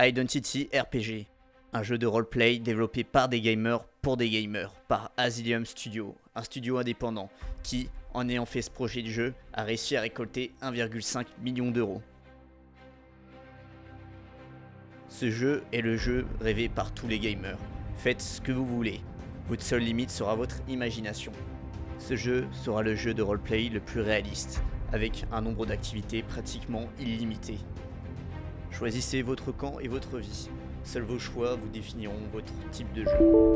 Identity RPG, un jeu de roleplay développé par des gamers pour des gamers, par Asylum Studio, un studio indépendant qui, en ayant fait ce projet de jeu, a réussi à récolter 1,5 million d'euros. Ce jeu est le jeu rêvé par tous les gamers. Faites ce que vous voulez, votre seule limite sera votre imagination. Ce jeu sera le jeu de roleplay le plus réaliste, avec un nombre d'activités pratiquement illimité. Choisissez votre camp et votre vie. Seuls vos choix vous définiront votre type de jeu.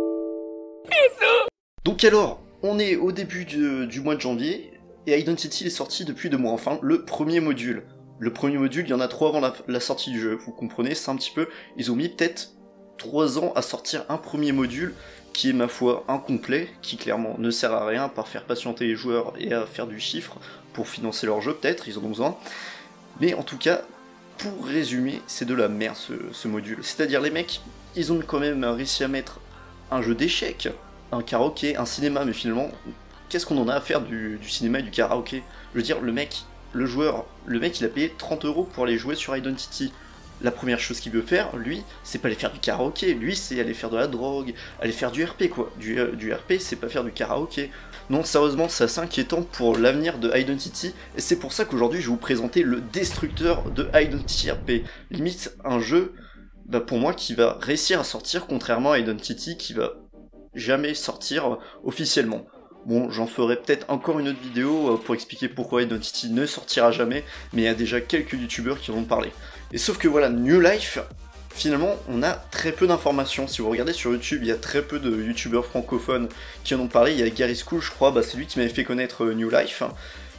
Donc alors, on est au début du mois de janvier, et Identity est sorti depuis 2 mois, enfin le premier module. Le premier module, il y en a 3 avant la sortie du jeu, vous comprenez, c'est un petit peu... Ils ont mis peut-être 3 ans à sortir un premier module, qui est ma foi incomplet, qui clairement ne sert à rien, à part faire patienter les joueurs et à faire du chiffre, pour financer leur jeu peut-être, ils en ont besoin. Mais en tout cas, pour résumer, c'est de la merde ce module. C'est-à-dire les mecs, ils ont quand même réussi à mettre un jeu d'échecs, un karaoké, un cinéma, mais finalement, qu'est-ce qu'on en a à faire du cinéma et du karaoké? Je veux dire, le mec, il a payé 30 € pour aller jouer sur Identity. La première chose qu'il veut faire, lui, c'est pas aller faire du karaoké, lui c'est aller faire de la drogue, aller faire du RP quoi. Du RP, c'est pas faire du karaoké. Non, sérieusement, c'est assez inquiétant pour l'avenir de Identity, et c'est pour ça qu'aujourd'hui je vais vous présenter le destructeur de Identity RP. Limite, un jeu, pour moi, qui va réussir à sortir, contrairement à Identity, qui va jamais sortir officiellement. Bon, j'en ferai peut-être encore une autre vidéo pour expliquer pourquoi Identity ne sortira jamais, mais il y a déjà quelques youtubeurs qui en ont parlé. Et sauf que voilà, New Life, finalement, on a très peu d'informations. Si vous regardez sur YouTube, il y a très peu de youtubeurs francophones qui en ont parlé. Il y a Gary School, je crois, c'est lui qui m'avait fait connaître New Life.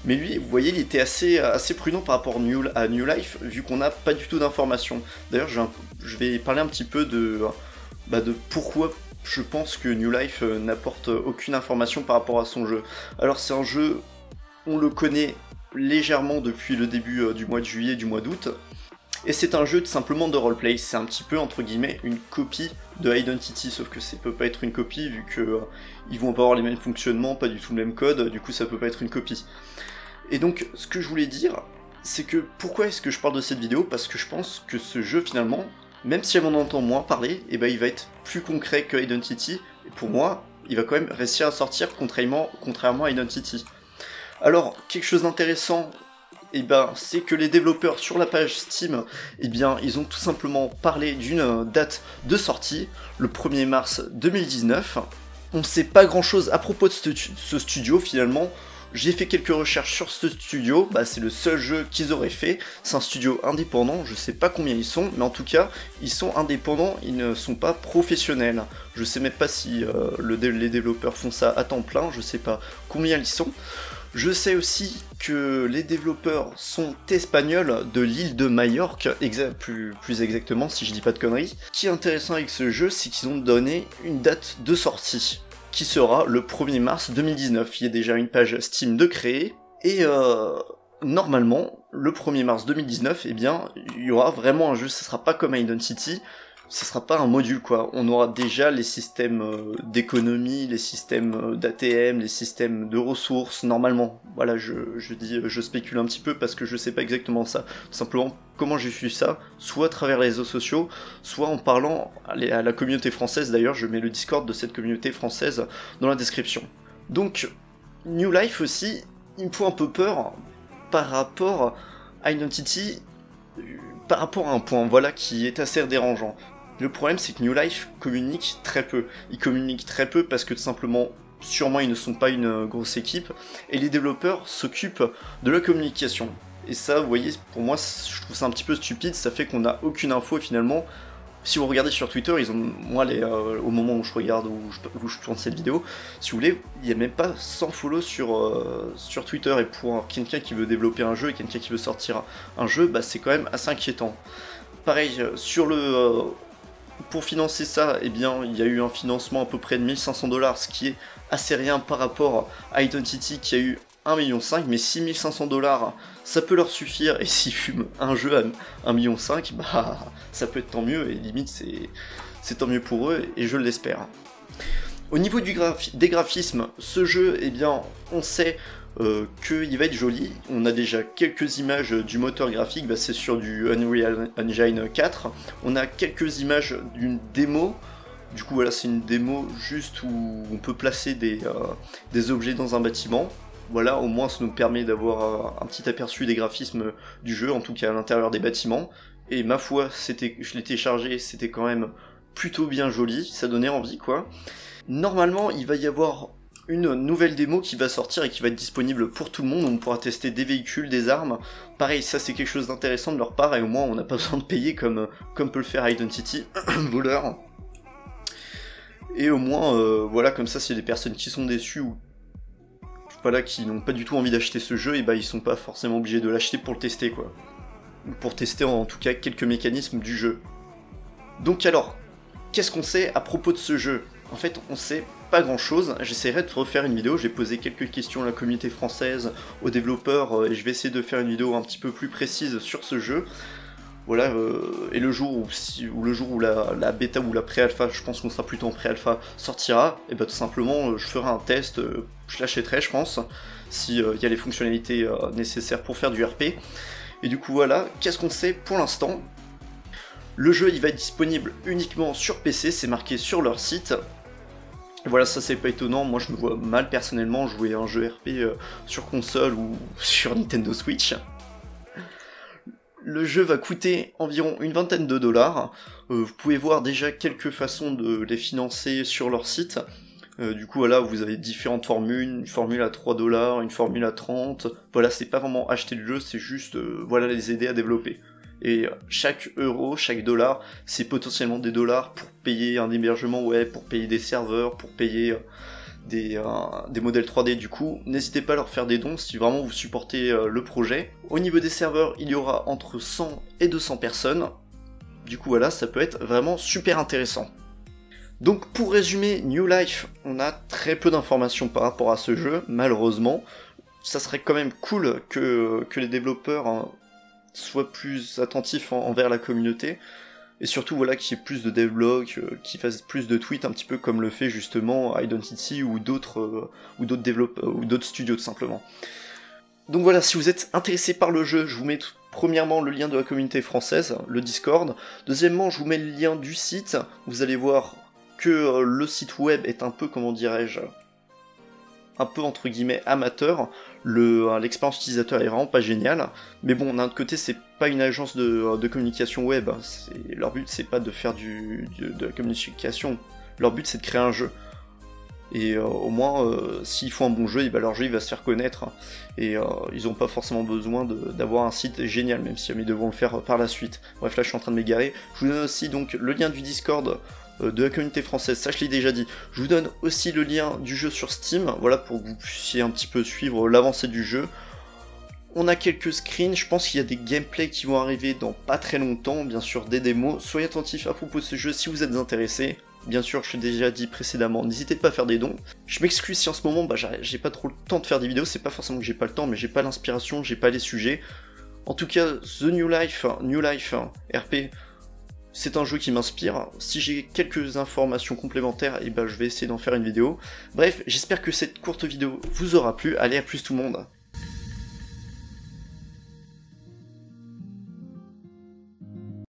Mais lui, vous voyez, il était assez prudent par rapport à New Life, vu qu'on n'a pas du tout d'informations. D'ailleurs, je vais parler un petit peu de pourquoi je pense que New Life n'apporte aucune information par rapport à son jeu. Alors c'est un jeu, on le connaît légèrement depuis le début du mois de juillet, du mois d'août, et c'est un jeu tout simplement de roleplay, c'est un petit peu entre guillemets une copie de Identity, sauf que ça peut pas être une copie vu que ils vont pas avoir les mêmes fonctionnements, pas du tout le même code, du coup ça peut pas être une copie. Et donc ce que je voulais dire, c'est que pourquoi est-ce que je parle de cette vidéo? Parce que je pense que ce jeu finalement, même si on en entend moins parler, il va être plus concret que Identity, et pour moi, il va quand même réussir à sortir contrairement à Identity. Alors, quelque chose d'intéressant, c'est que les développeurs sur la page Steam, ils ont tout simplement parlé d'une date de sortie, le 1er mars 2019. On ne sait pas grand chose à propos de ce studio finalement. J'ai fait quelques recherches sur ce studio, c'est le seul jeu qu'ils auraient fait, c'est un studio indépendant, je sais pas combien ils sont, mais en tout cas, ils sont indépendants, ils ne sont pas professionnels. Je sais même pas si les développeurs font ça à temps plein, je sais pas combien ils sont. Je sais aussi que les développeurs sont espagnols de l'île de Majorque, plus exactement si je dis pas de conneries. Ce qui est intéressant avec ce jeu, c'est qu'ils ont donné une date de sortie, qui sera le 1er mars 2019. Il y a déjà une page Steam de créer, et normalement, le 1er mars 2019, il y aura vraiment un jeu, ça sera pas comme Identity, ça sera pas un module quoi, on aura déjà les systèmes d'économie, les systèmes d'ATM, les systèmes de ressources, normalement. Voilà, je spécule un petit peu parce que je sais pas exactement ça, tout simplement comment j'ai su ça, soit à travers les réseaux sociaux, soit en parlant à la communauté française. D'ailleurs, je mets le Discord de cette communauté française dans la description. Donc, New Life aussi, il me faut un peu peur par rapport à Identity, par rapport à un point, voilà, qui est assez dérangeant. Le problème, c'est que New Life communique très peu. Ils communiquent très peu parce que tout simplement, sûrement, ils ne sont pas une grosse équipe, et les développeurs s'occupent de la communication. Et ça, vous voyez, pour moi, je trouve ça un petit peu stupide, ça fait qu'on n'a aucune info finalement. Si vous regardez sur Twitter, au moment où je regarde, où je tourne cette vidéo, si vous voulez, il n'y a même pas 100 follow sur Twitter, et pour quelqu'un qui veut développer un jeu et quelqu'un qui veut sortir un jeu, c'est quand même assez inquiétant. Pareil, pour financer ça, il y a eu un financement à peu près de 1500 $, ce qui est assez rien par rapport à Identity qui a eu 1,5 million, mais 6500 $, ça peut leur suffire, et s'ils fument un jeu à 1,5 million, ça peut être tant mieux, et limite c'est tant mieux pour eux, et je l'espère. Au niveau des graphismes, ce jeu, on sait qu'il va être joli. On a déjà quelques images du moteur graphique, bah, c'est sur du Unreal Engine 4. On a quelques images d'une démo. Du coup voilà, c'est une démo juste où on peut placer des objets dans un bâtiment. Voilà, au moins ça nous permet d'avoir un petit aperçu des graphismes du jeu, en tout cas à l'intérieur des bâtiments. Et ma foi, je l'ai téléchargé, c'était quand même plutôt bien joli, ça donnait envie quoi. Normalement, il va y avoir une nouvelle démo qui va sortir et qui va être disponible pour tout le monde, on pourra tester des véhicules, des armes. Pareil, ça c'est quelque chose d'intéressant de leur part, et au moins on n'a pas besoin de payer comme peut le faire Identity, voleur. Et au moins, voilà, comme ça, s'il y a des personnes qui sont déçues ou voilà, qui n'ont pas du tout envie d'acheter ce jeu, et bah ils sont pas forcément obligés de l'acheter pour le tester, quoi. Ou pour tester en tout cas quelques mécanismes du jeu. Donc alors, qu'est-ce qu'on sait à propos de ce jeu? En fait, on sait pas grand chose. J'essaierai de refaire une vidéo, j'ai posé quelques questions à la communauté française, aux développeurs, et je vais essayer de faire une vidéo un petit peu plus précise sur ce jeu. Voilà, et le jour où la bêta ou la pré-alpha, je pense qu'on sera plutôt en pré-alpha, sortira, et bah tout simplement je ferai un test, je l'achèterai je pense, s'il y a les fonctionnalités nécessaires pour faire du RP. Et du coup voilà, qu'est-ce qu'on sait pour l'instant? Le jeu il va être disponible uniquement sur PC, c'est marqué sur leur site. Et voilà, ça c'est pas étonnant, moi je me vois mal personnellement jouer un jeu RP sur console ou sur Nintendo Switch. Le jeu va coûter environ une vingtaine de dollars. Vous pouvez voir déjà quelques façons de les financer sur leur site. Du coup, voilà, vous avez différentes formules, une formule à 3 $, une formule à 30. Voilà, c'est pas vraiment acheter le jeu, c'est juste voilà, les aider à développer. Et chaque euro, chaque dollar, c'est potentiellement des dollars pour payer un hébergement web, pour payer des serveurs, pour payer des modèles 3D. Du coup, n'hésitez pas à leur faire des dons si vraiment vous supportez le projet. Au niveau des serveurs, il y aura entre 100 et 200 personnes. Du coup, voilà, ça peut être vraiment super intéressant. Donc pour résumer, New Life, on a très peu d'informations par rapport à ce jeu, malheureusement. Ça serait quand même cool que les développeurs soient plus attentifs envers la communauté. Et surtout, voilà, qu'il y ait plus de devlogs, qu'ils fassent plus de tweets, un petit peu comme le fait justement Identity ou d'autres développeurs, ou d'autres studios tout simplement. Donc voilà, si vous êtes intéressé par le jeu, je vous mets premièrement le lien de la communauté française, le Discord. Deuxièmement, je vous mets le lien du site. Vous allez voir que le site web est un peu, comment dirais-je, un peu entre guillemets amateur. L'expérience utilisateur est vraiment pas géniale, mais bon, d'un autre côté, c'est pas une agence de communication web. Leur but, c'est pas de faire de la communication. Leur but, c'est de créer un jeu. Et au moins, s'ils font un bon jeu, et bah, leur jeu il va se faire connaître. Et ils n'ont pas forcément besoin d'avoir un site génial, même si ils devront le faire par la suite. Bref, là, je suis en train de m'égarer. Je vous donne aussi donc le lien du Discord de la communauté française, ça je l'ai déjà dit. Je vous donne aussi le lien du jeu sur Steam, voilà, pour que vous puissiez un petit peu suivre l'avancée du jeu. On a quelques screens, je pense qu'il y a des gameplays qui vont arriver dans pas très longtemps, bien sûr des démos. Soyez attentifs à propos de ce jeu si vous êtes intéressés. Bien sûr, je l'ai déjà dit précédemment, n'hésitez pas à faire des dons. Je m'excuse si en ce moment, j'ai pas trop le temps de faire des vidéos, c'est pas forcément que j'ai pas le temps, mais j'ai pas l'inspiration, j'ai pas les sujets. En tout cas, The New Life RP, c'est un jeu qui m'inspire. Si j'ai quelques informations complémentaires, et ben je vais essayer d'en faire une vidéo. Bref, j'espère que cette courte vidéo vous aura plu. Allez, à plus tout le monde.